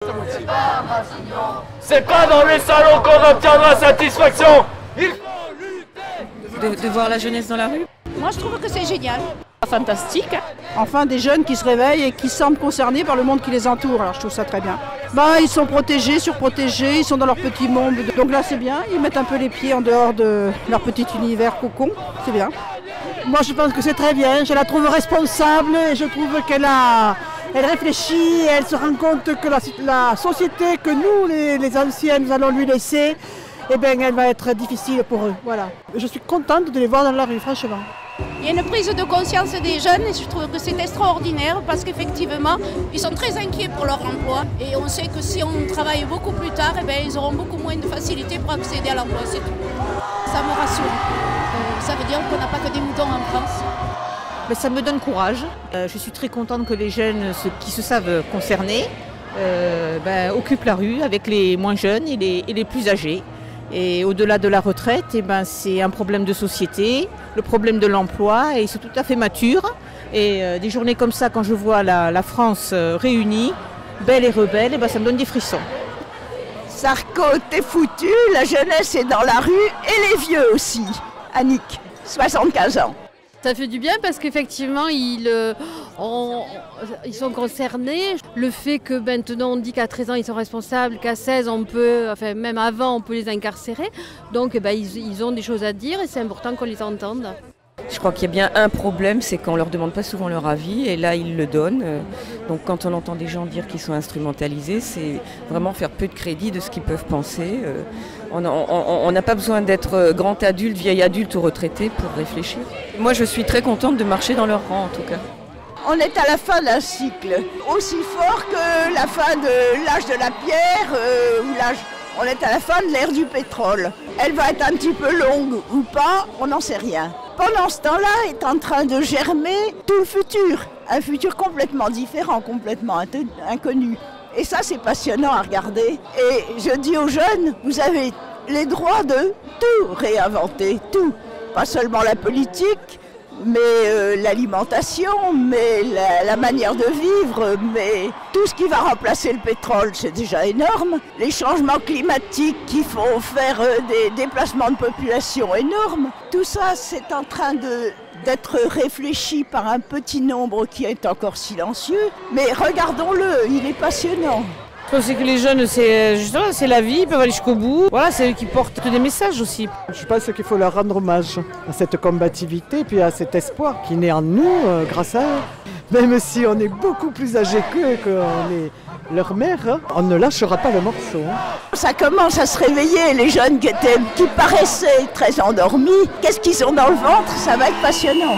C'est pas dans les salons qu'on obtiendra satisfaction. Il faut lutter. De voir la jeunesse dans la rue. Moi, je trouve que c'est génial. Fantastique. Enfin, des jeunes qui se réveillent et qui semblent concernés par le monde qui les entoure. Alors, je trouve ça très bien. Ils sont protégés, surprotégés, ils sont dans leur petit monde. Donc là, c'est bien. Ils mettent un peu les pieds en dehors de leur petit univers cocon. C'est bien. Moi, je pense que c'est très bien. Je la trouve responsable et je trouve elle réfléchit, elle se rend compte que la société que nous, les anciens, nous allons lui laisser, eh bien, elle va être difficile pour eux. Voilà. Je suis contente de les voir dans la rue, franchement. Il y a une prise de conscience des jeunes et je trouve que c'est extraordinaire parce qu'effectivement, ils sont très inquiets pour leur emploi. Et on sait que si on travaille beaucoup plus tard, eh bien, ils auront beaucoup moins de facilité pour accéder à l'emploi, c'est tout. Ça me rassure. Ça veut dire qu'on n'a pas que des moutons en France. Mais ça me donne courage. Je suis très contente que les jeunes, ceux qui se savent concernés, occupent la rue avec les moins jeunes et les plus âgés. Et au-delà de la retraite, c'est un problème de société, le problème de l'emploi, et c'est tout à fait mature. Et des journées comme ça, quand je vois la France réunie, belle et rebelle, ça me donne des frissons. Sarko, t'es foutu, la jeunesse est dans la rue et les vieux aussi. Annick, 75 ans. Ça fait du bien parce qu'effectivement, ils sont concernés. Le fait que maintenant on dit qu'à 13 ans ils sont responsables, qu'à 16 on peut, enfin même avant on peut les incarcérer. Donc ils ont des choses à dire et c'est important qu'on les entende. Je crois qu'il y a bien un problème, c'est qu'on ne leur demande pas souvent leur avis et là ils le donnent. Donc quand on entend des gens dire qu'ils sont instrumentalisés, c'est vraiment faire peu de crédit de ce qu'ils peuvent penser. On n'a pas besoin d'être grand adulte, vieil adulte ou retraité pour réfléchir. Moi je suis très contente de marcher dans leur rang en tout cas. On est à la fin d'un cycle, aussi fort que la fin de l'âge de la pierre on est à la fin de l'ère du pétrole. Elle va être un petit peu longue ou pas, on n'en sait rien. Pendant ce temps-là est en train de germer tout le futur. Un futur complètement différent, complètement inconnu. Et ça, c'est passionnant à regarder. Et je dis aux jeunes, vous avez les droits de tout réinventer, tout. Pas seulement la politique, mais l'alimentation, mais la manière de vivre, mais tout ce qui va remplacer le pétrole, c'est déjà énorme. Les changements climatiques qui font faire des déplacements de population énormes. Tout ça, c'est en train d'être réfléchi par un petit nombre qui est encore silencieux. Mais regardons-le, il est passionnant. Je pense que les jeunes, c'est la vie, ils peuvent aller jusqu'au bout. Voilà, c'est eux qui portent des messages aussi. Je pense qu'il faut leur rendre hommage à cette combativité puis à cet espoir qui naît en nous grâce à eux. Même si on est beaucoup plus âgés qu'eux, qu'on est leur mère, on ne lâchera pas le morceau. Ça commence à se réveiller, les jeunes qui paraissaient très endormis. Qu'est-ce qu'ils ont dans le ventre? Ça va être passionnant.